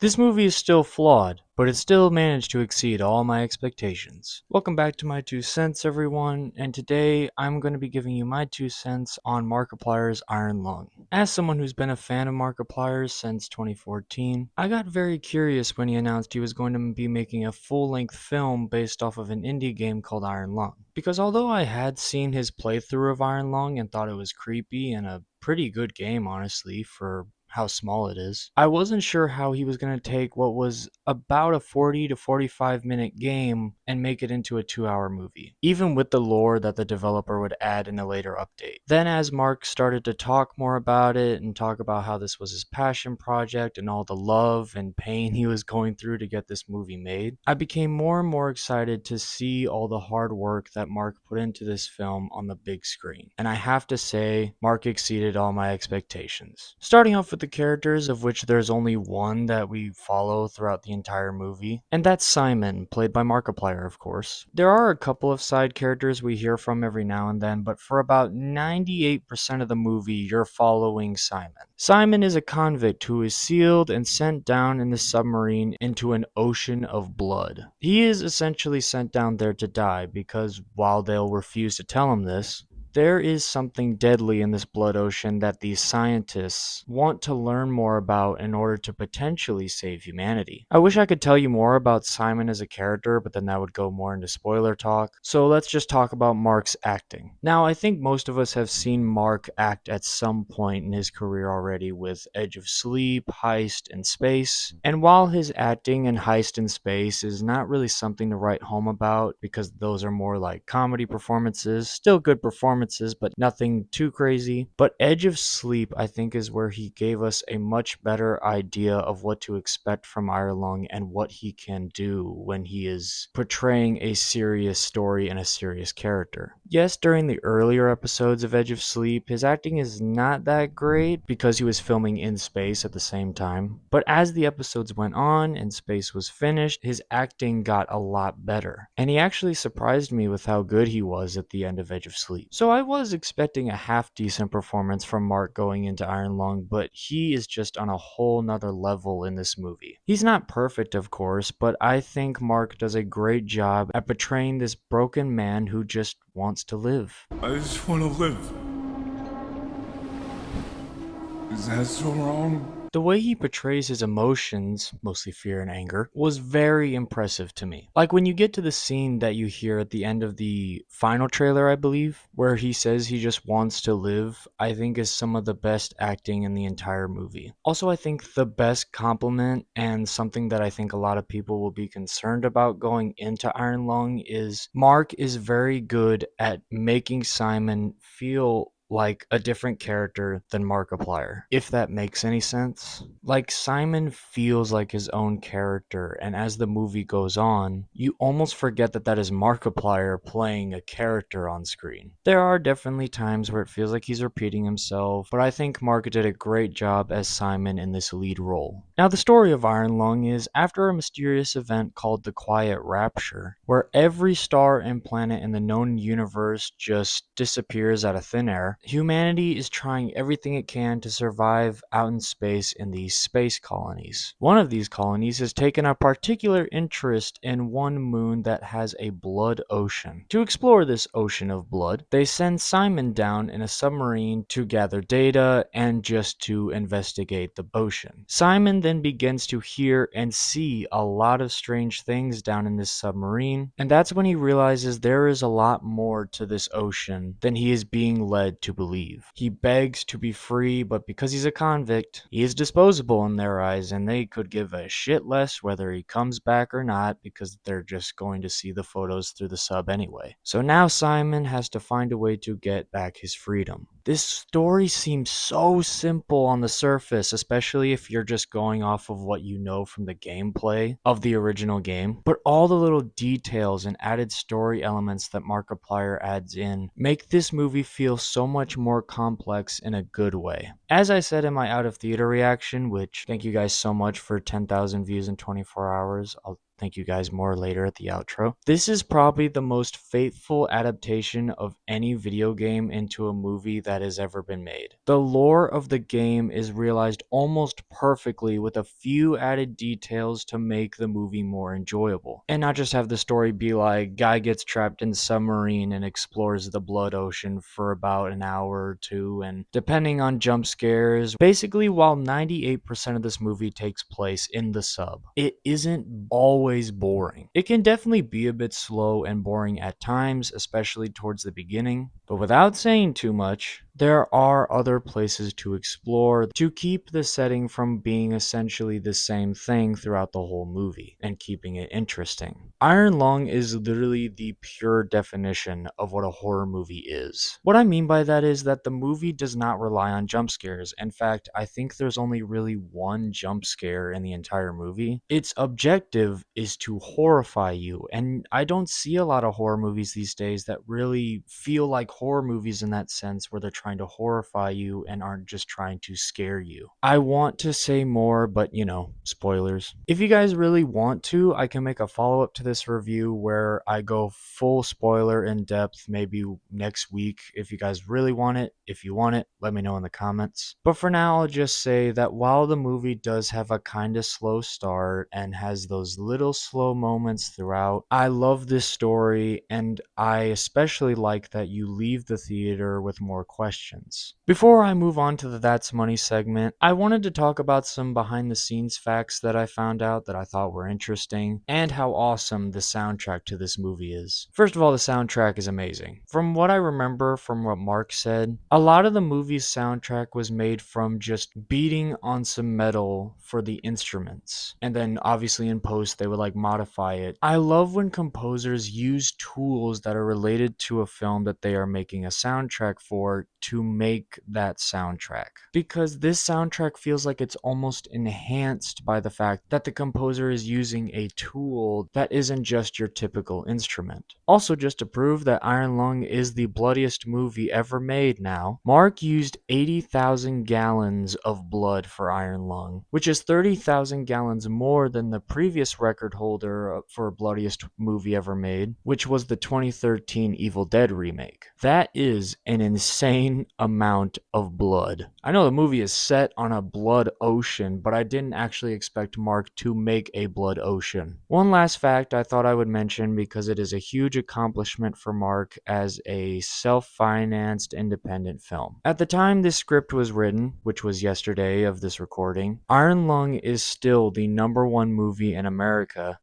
This movie is still flawed, but it still managed to exceed all my expectations. Welcome back to my 2 cents, everyone, and today I'm going to be giving you my 2 cents on Markiplier's Iron Lung. As someone who's been a fan of Markiplier since 2014, I got very curious when he announced he was going to be making a full-length film based off of an indie game called Iron Lung. Because although I had seen his playthrough of Iron Lung and thought it was creepy and a pretty good game, honestly, for how small it is. I wasn't sure how he was going to take what was about a 40 to 45 minute game and make it into a 2 hour movie, even with the lore that the developer would add in a later update. Then, as Mark started to talk more about it and talk about how this was his passion project and all the love and pain he was going through to get this movie made, I became more and more excited to see all the hard work that Mark put into this film on the big screen. And I have to say, Mark exceeded all my expectations. Starting off with the characters, of which there's only one that we follow throughout the entire movie, and that's Simon, played by Markiplier, of course. There are a couple of side characters we hear from every now and then, but for about 98% of the movie, you're following Simon. Simon is a convict who is sealed and sent down in the submarine into an ocean of blood. He is essentially sent down there to die because while they'll refuse to tell him this, there is something deadly in this blood ocean that these scientists want to learn more about in order to potentially save humanity. I wish I could tell you more about Simon as a character, but then that would go more into spoiler talk. So let's just talk about Mark's acting. Now, I think most of us have seen Mark act at some point in his career already with Edge of Sleep, Heist, and Space. And while his acting in Heist and Space is not really something to write home about because those are more like comedy performances, still good performances, but nothing too crazy. But Edge of Sleep, I think, is where he gave us a much better idea of what to expect from Iron Lung and what he can do when he is portraying a serious story and a serious character. Yes, during the earlier episodes of Edge of Sleep, his acting is not that great because he was filming in space at the same time. But as the episodes went on and space was finished, his acting got a lot better. And he actually surprised me with how good he was at the end of Edge of Sleep. So I was expecting a half decent performance from Mark going into Iron Lung, but he is just on a whole nother level in this movie. He's not perfect, of course, but I think Mark does a great job at portraying this broken man who just wants to live. I just want to live. Is that so wrong? The way he portrays his emotions, mostly fear and anger, was very impressive to me. Like when you get to the scene that you hear at the end of the final trailer, I believe, where he says he just wants to live, I think is some of the best acting in the entire movie. Also, I think the best compliment and something that I think a lot of people will be concerned about going into Iron Lung is Mark is very good at making Simon feel like a different character than Markiplier, if that makes any sense. Like, Simon feels like his own character, and as the movie goes on, you almost forget that that is Markiplier playing a character on screen. There are definitely times where it feels like he's repeating himself, but I think Mark did a great job as Simon in this lead role. Now, the story of Iron Lung is after a mysterious event called the Quiet Rapture, where every star and planet in the known universe just disappears out of thin air, humanity is trying everything it can to survive out in space in these space colonies. One of these colonies has taken a particular interest in one moon that has a blood ocean. To explore this ocean of blood, they send Simon down in a submarine to gather data and just to investigate the ocean. Simon then begins to hear and see a lot of strange things down in this submarine, and that's when he realizes there is a lot more to this ocean than he is being led to believe. He begs to be free, but because he's a convict, he is disposable in their eyes, and they could give a shit less whether he comes back or not because they're just going to see the photos through the sub anyway. So now Simon has to find a way to get back his freedom. This story seems so simple on the surface, especially if you're just going off of what you know from the gameplay of the original game, but all the little details and added story elements that Markiplier adds in make this movie feel so much more complex in a good way. As I said in my out of theater reaction, which thank you guys so much for 10,000 views in 24 hours. thank you guys more later at the outro. This is probably the most faithful adaptation of any video game into a movie that has ever been made. The lore of the game is realized almost perfectly with a few added details to make the movie more enjoyable. And not just have the story be like, guy gets trapped in submarine and explores the blood ocean for about an hour or two, and depending on jump scares, basically while 98% of this movie takes place in the sub, it isn't always boring. It can definitely be a bit slow and boring at times, especially towards the beginning, but without saying too much, there are other places to explore to keep the setting from being essentially the same thing throughout the whole movie and keeping it interesting. Iron Lung is literally the pure definition of what a horror movie is. What I mean by that is that the movie does not rely on jump scares. In fact, I think there's only really one jump scare in the entire movie. Its objective is to horrify you, and I don't see a lot of horror movies these days that really feel like horror movies in that sense, where they're trying to horrify you and aren't just trying to scare you. I want to say more, but spoilers. If you guys really want to, I can make a follow-up to this review where I go full spoiler in depth maybe next week if you guys really want it. If you want it, let me know in the comments. But for now, I'll just say that while the movie does have a kind of slow start and has those little slow moments throughout, I love this story, and I especially like that you leave the theater with more questions. Before I move on to the That's Money segment, I wanted to talk about some behind the scenes facts that I found out that I thought were interesting, and how awesome the soundtrack to this movie is. First of all, the soundtrack is amazing. From what I remember from what Mark said, a lot of the movie's soundtrack was made from just beating on some metal for the instruments, and then obviously in post they would like modify it. I love when composers use tools that are related to a film that they are making a soundtrack for to make that soundtrack, because this soundtrack feels like it's almost enhanced by the fact that the composer is using a tool that isn't just your typical instrument. Also, just to prove that Iron Lung is the bloodiest movie ever made now, Mark used 80,000 gallons of blood for Iron Lung, which is 30,000 gallons more than the previous record holder for bloodiest movie ever made, which was the 2013 Evil Dead remake. That is an insane amount of blood. I know the movie is set on a blood ocean, but I didn't actually expect Mark to make a blood ocean. One last fact I thought I would mention, because it is a huge accomplishment for Mark as a self-financed independent film. At the time this script was written, which was yesterday of this recording, Iron Lung is still the #1 movie in America,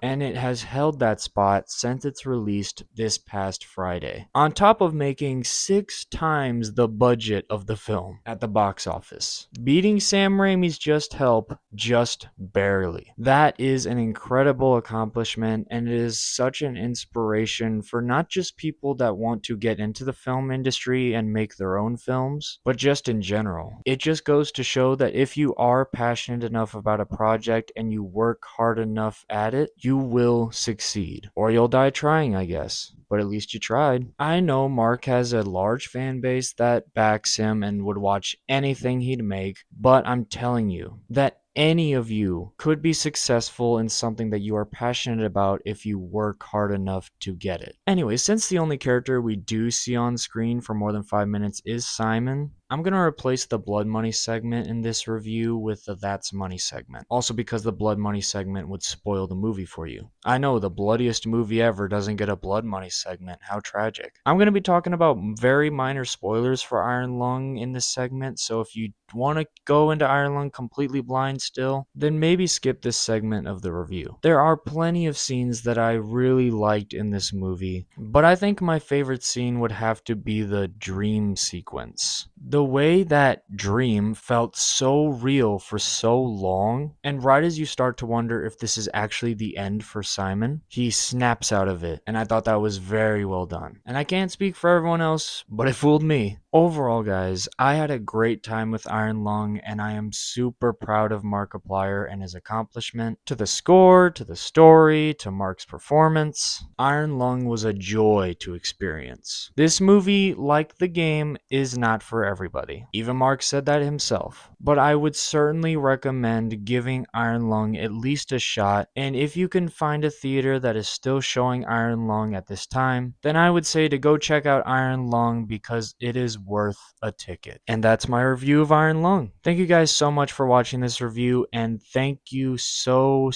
and it has held that spot since its released this past Friday, on top of making 6 times the budget of the film at the box office, beating Sam Raimi's Just Help just barely. That is an incredible accomplishment, and it is such an inspiration for not just people that want to get into the film industry and make their own films, but just in general. It just goes to show that if you are passionate enough about a project and you work hard enough at it, you will succeed. Or you'll die trying, I guess. But at least you tried. I know Mark has a large fan base that backs him and would watch anything he'd make, but I'm telling you that any of you could be successful in something that you are passionate about if you work hard enough to get it. Anyway, since the only character we do see on screen for more than 5 minutes is Simon, I'm going to replace the Blood Money segment in this review with the That's Money segment. Also because the Blood Money segment would spoil the movie for you. I know, the bloodiest movie ever doesn't get a Blood Money segment. How tragic. I'm going to be talking about very minor spoilers for Iron Lung in this segment, so if you want to go into Iron Lung completely blind still, then maybe skip this segment of the review. There are plenty of scenes that I really liked in this movie, but I think my favorite scene would have to be the dream sequence. The way that dream felt so real for so long, and right as you start to wonder if this is actually the end for Simon, he snaps out of it, and I thought that was very well done. And I can't speak for everyone else, but it fooled me. Overall, guys, I had a great time with Iron Lung, and I am super proud of Markiplier and his accomplishment. To the score, to the story, to Mark's performance, Iron Lung was a joy to experience. This movie, like the game, is not for everyone. everybody. Even Mark said that himself. But I would certainly recommend giving Iron Lung at least a shot, and if you can find a theater that is still showing Iron Lung at this time, then I would say to go check out Iron Lung because it is worth a ticket. And that's my review of Iron Lung. Thank you guys so much for watching this review, and thank you so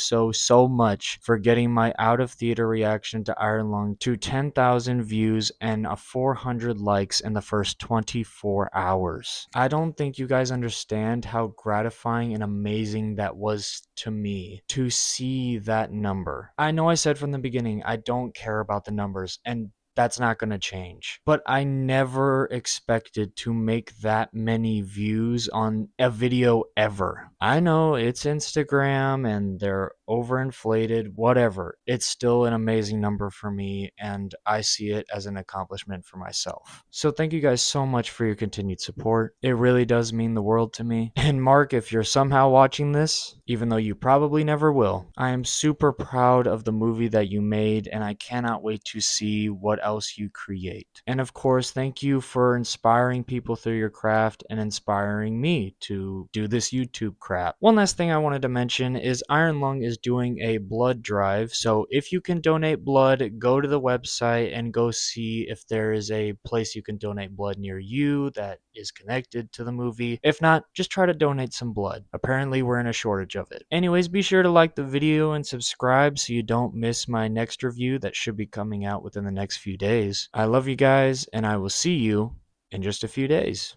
much for getting my out of theater reaction to Iron Lung to 10,000 views and 400 likes in the first 24 hours. I don't think you guys understand how gratifying and amazing that was to me to see that number. I know I said from the beginning I don't care about the numbers, and that's not going to change. But I never expected to make that many views on a video ever. I know it's Instagram and they're overinflated, whatever. It's still an amazing number for me, and I see it as an accomplishment for myself. So thank you guys so much for your continued support. It really does mean the world to me. And Mark, if you're somehow watching this, even though you probably never will, I am super proud of the movie that you made, and I cannot wait to see what else you create. And of course, thank you for inspiring people through your craft and inspiring me to do this YouTube crap. One last thing I wanted to mention is Iron Lung is doing a blood drive, so if you can donate blood, go to the website and go see if there is a place you can donate blood near you that is connected to the movie. If not, just try to donate some blood. Apparently we're in a shortage of it. Anyways, be sure to like the video and subscribe so you don't miss my next review that should be coming out within the next few days. I love you guys, and I will see you in just a few days.